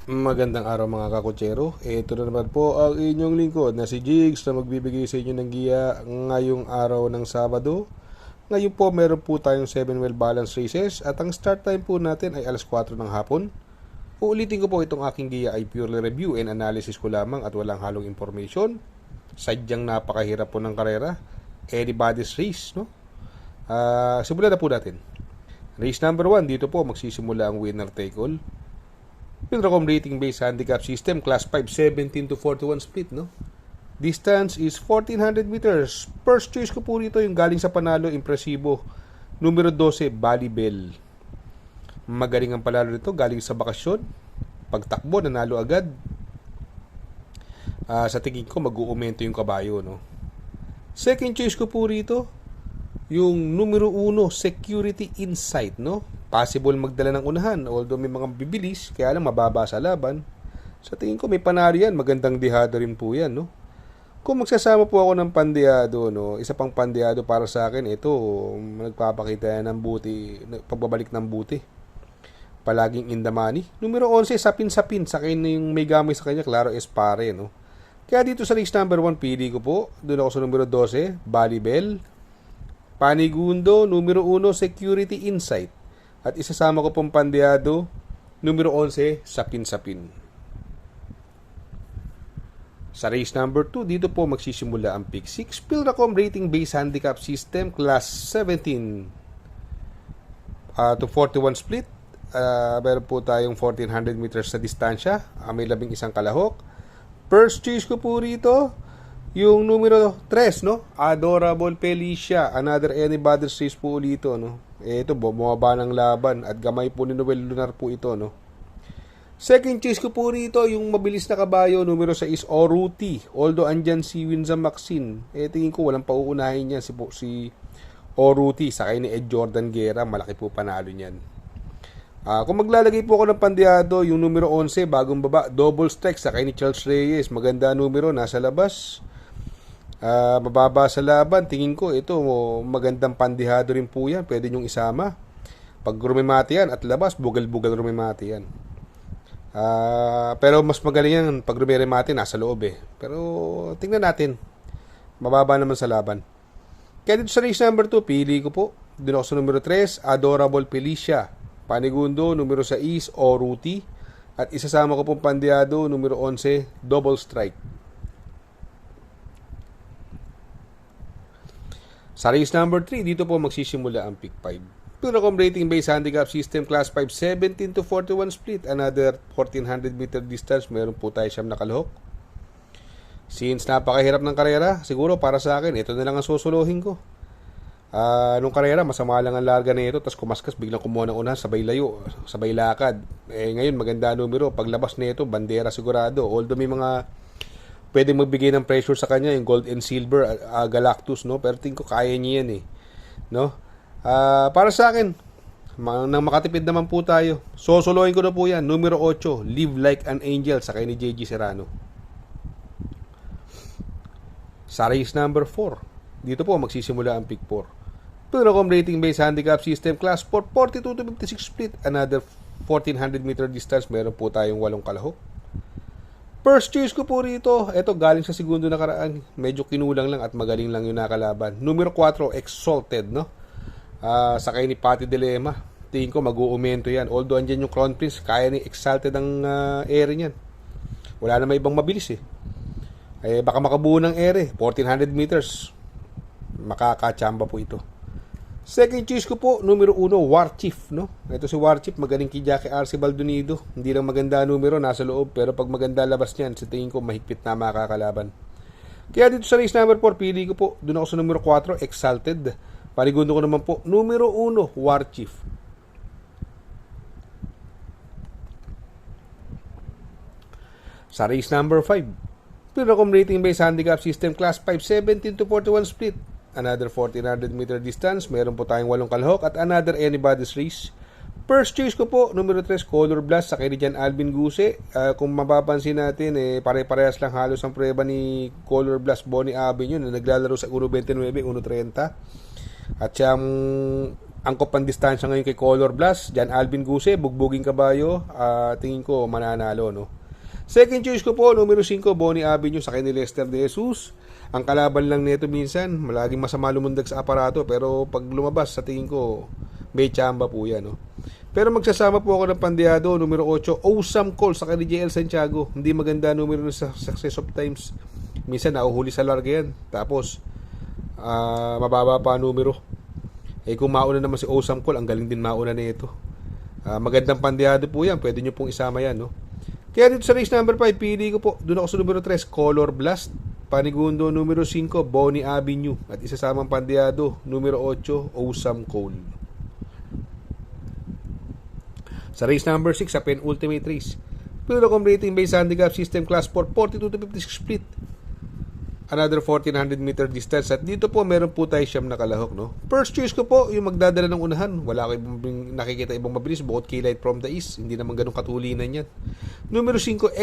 Magandang araw mga kakutsero. Ito na naman po ang inyong lingkod na si Jigs na magbibigay sa inyo ng giya ngayong araw ng Sabado. Ngayon po meron po tayong 7 well balance races at ang start time po natin ay alas 4 ng hapon. Uulitin ko po itong aking giya ay purely review and analysis ko lamang at walang halong information. Sadyang napakahirap po ng karera. Anybody's race, no? Simulan na po natin. Race number 1, dito po magsisimula ang winner take all. Pilracom rating based handicap system, class 5, 17 to 41 split, no? Distance is 1400 meters. First choice ko po rito yung galing sa panalo, impresibo. Numero 12, Bali Bell. Magaling ang panalo nito, galing sa bakasyon. Pagtakbo, nanalo agad. Sa tingin ko, mag-uumento yung kabayo, no? Second choice ko po rito, yung numero 1, Security Insight, no? Possible magdala ng unahan, although may mga bibilis, kaya lang mababa sa laban. Sa tingin ko may panalo yan, magandang dihado rin po yan, no? Kung magsasama po ako ng pandiyado, no, isa pang pandiyado para sa akin, ito, nagpapakita yan ng buti, pagbabalik ng buti. Palaging in the money. Numero 11, Sapin-Sapin, sa akin yung may gamay sa kanya, Claro Espare, no? Kaya dito sa race number 1, pili ko po, doon ako sa numero 12, Bali Bell. Panigundo, numero 1, Security Insight. At isasama ko pong pandiyado, numero 11, Sapin-Sapin. Sa race number 2, dito po magsisimula ang pick 6. Pilracom rating based handicap system, class 17 to 41 split. Meron po tayong 1400 meters sa distansya. May 11 kalahok. First choice ko po rito, yung numero 3, no? Adorable Felicia. Another anybody's race po ulito, no? Ito, bumaba ng laban at gamay po ni Noel Lunar po ito, no? Second choice ko po rito, yung mabilis na kabayo, numero 6, Oruti. Although andyan si Winza Maxine, tingin ko walang pauunahin niyan si Oruti. Sakay ni Ed Jordan Guerra, malaki po panalo niyan. Kung maglalagay po ako ng pandiyado, yung numero 11, bagong baba, Double Strike, sakay ni Charles Reyes. Maganda numero, nasa labas. Mababa sa laban, tingin ko ito magandang pandihado rin po yan, pwede nyong isama pag rumimati yan at labas, bugal-bugal rumimati yan. Pero mas magaling yan pag rumimati nasa loob pero tingnan natin, mababa naman sa laban. Kaya dito sa race number 2, pili ko po doon ako sa numero 3, Adorable Felicia. Panigundo, numero 6, Oruti. At isasama ko pong pandiyado, numero 11, Double Strike. Sa race number 3, dito po magsisimula ang pick 5. Pilracom rating based handicap system, class 5, 17 to 41 split. Another 1400 meter distance, meron po tayo siyam na kalahok. Since napakahirap ng karera, siguro para sa akin, ito na lang ang susuluhin ko. Nung karera, masama lang ang larga na ito, tapos kumaskas, biglang kumuha ng unahan, sabay layo, sabay lakad. Ngayon, maganda numero, paglabas na ito, bandera sigurado. Although may mga pwede magbigay ng pressure sa kanya, yung gold and silver, Galactus, no? Pero tingin ko kaya niya yan no? Para sa akin, nang makatipid naman po tayo, sosolohin ko na po yan, numero 8, Live Like an Angel, sakay ni JG Serrano. Sa race number 4, dito po magsisimula ang pick 4. Pilracom rating based handicap system, class 4, 42 to 56 split. Another 1400 meter distance, meron po tayong 8 kalahok. First choice ko po rito, ito galing sa segundo na karaan, medyo kinulang lang at magaling lang yung nakalaban. Numero 4, Exalted, no? Sakay ni Patty Dilema. Tingin ko mag-uumento yan. Although andyan yung Crown Prince, kaya ni Exalted ang ere niyan. Wala na may ibang mabilis baka makabuo ng ere, 1400 meters. Makakachamba po ito. Second choice ko po, numero 1, War Chief, no? Ito si War Chief, magaling kay Jackie Arce Baldonido. Hindi lang maganda numero, nasa loob, pero pag maganda labas niyan, sa tingin ko mahigpit na makakalaban. Kaya dito sa race number 4, pili ko po, doon ako sa numero 4, Exalted. Panigundo ko naman po, numero 1, War Chief. Sa race number 5, Pilracom rating based handicap system, class 5, 17 to 41 split. Another 1400 meter distance, meron po tayong 8 kalahok at another anybody's race. First choice ko po, numero 3, Color Blast, sakay ni Jan Alvin Guse. Kung mapapansin natin, pare-parehas lang halos ang prueba ni Color Blast Bonnie Avenue na naglalaro sa 1.29, 1.30. At siyang angkop ang distansya ngayon kay Color Blast. Jan Alvin Guse, bugbuging kabayo. Tingin ko mananalo, no? Second choice ko po, numero 5, Bonnie Avenue sa ni Lester De Jesus. Ang kalaban lang nito minsan, malaging masama lumundag sa aparato, pero pag lumabas, sa tingin ko, may tsamba po yan, no? Pero magsasama po ako ng pandiado, numero 8, Awesome Call sa ni JL Santiago. Hindi maganda numero sa Success of Times. Minsan, nauhuli sa larga yan. Tapos, mababa pa numero. Kung mauna naman si Awesome Call, ang galing din mauna na ito. Magandang pandiado po yan. Pwede nyo pong isama yan, no? Kaya dito sa race number 5, pili ko po. Doon ako sa numero 3, Color Blast. Panigundo, numero 5, Bonnie Avenue. At isasamang pandiado, numero 8, Awesome Call. Sa race number 6, sa penultimate race, Pilracom rating based handicap system class 4, 42 to 56 split. Another 1400 meter distance. At dito po, meron po tayo siyam na kalahok, no? First choice ko po, yung magdadala ng unahan. Wala ko nakikita ibang mabilis, bukod K-Light from the East. Hindi naman ganun katulinan yan. Numero 5,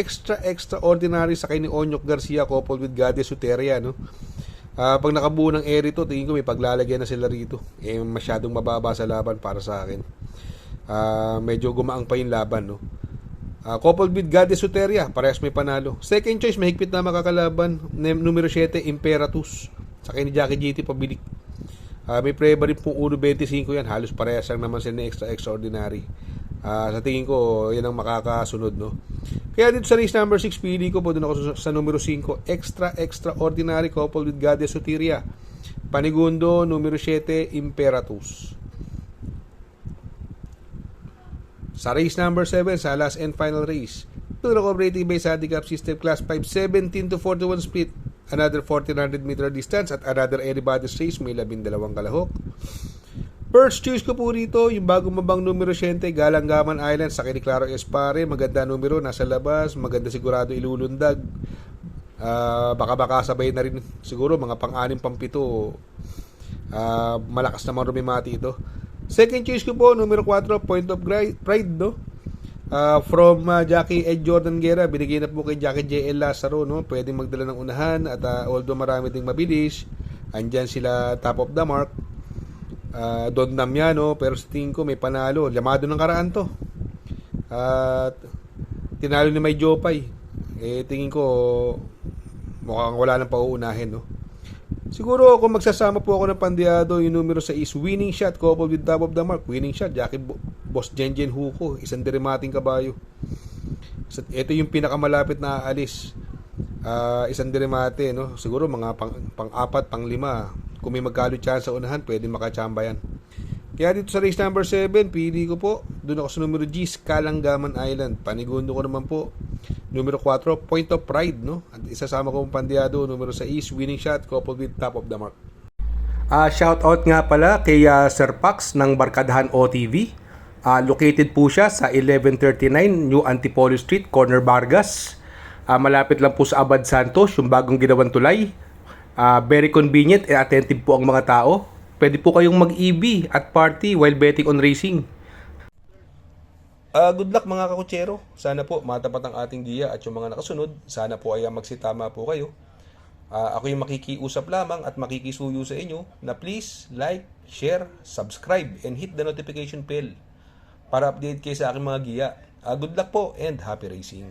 extraordinary sa kay ni Onyok Garcia, coupled with Goddess Soteria, no? Pag nakabuo ng air ito, tingin ko may paglalagyan na sila rito. Masyadong mababa sa laban para sa akin. Medyo gumaang pa yung laban, no? Coupled with Goddess Soteria, parehas may panalo. Second choice, mahigpit na makakalaban, numero 7, Imperatus sa kay ni Jackie GT pabilik. May preba rin pong 1.25 yan, halos parehas lang naman sila ni extraordinary. Sa tingin ko, yan ang makakasunod, no? Kaya dito sa race number 6, pili ko po, doon ako sa numero 5, extraordinary, coupled with Goddess Soteria. Panigundo, numero 7, Imperatus. Sa race number 7, sa last and final race, Pilracom rating based handicap system class 5, 17 to 41 split. Another 1400 meter distance at another anybody's race, may 12 kalahok. First choice ko po rito, yung bagong mabang numero 7, Galanggaman Island sa kay ni Claro Espare. Maganda numero, nasa labas, maganda sigurado ilulundag. Baka sabay na rin siguro mga pang-6, pang-7. Malakas naman rumimati ito. Second choice ko po, numero 4, Point of Pride, no? From Jackie Ed Jordan Guerra, binigay na po kay Jackie JL Lazaro, no? Pwedeng magdala ng unahan at although marami ding mabilis, andyan sila top of the mark. Don Damiano, pero sa tingin ko may panalo. Lamado ng karaan to. Tinalo ni May Jopay. Tingin ko mukhang wala nang pauunahin, no? Siguro kung magsasama po ako ng pandiado, yung numero 6, Winning Shot, coupled with top of the mark. Winning Shot, Jackie Boss Jenjen Huko, isang dirimating kabayo. Ito yung pinakamalapit na aalis. Isang dirimate, no? Siguro mga pang-4, pang-5. Kung may magkalo chance sa unahan, pwede makachamba yan. Kaya dito sa race number 7, pili ko po, doon ako sa numero G, Calanggaman Island. Panigundo ko naman po, numero 4, Point of Pride, no? At isasama ko ang pandiado, numero 6, Winning Shot, coupled with top of the mark. Shout out nga pala kay Sir Pax ng Barkadahan OTV. Located po siya sa 1139 New Antipolo Street, Corner Vargas. Malapit lang po sa Abad Santos, yung bagong ginawang tulay. Very convenient and attentive po ang mga tao. Pwede po kayong mag-EB at party while betting on racing. Good luck mga kakutsero. Sana po matapat ang ating giya at yung mga nakasunod. Sana po ay magsitama po kayo. Ako yung makikiusap lamang at makikisuyo sa inyo na please like, share, subscribe, and hit the notification bell para update kayo sa aking mga giya. Good luck po and happy racing.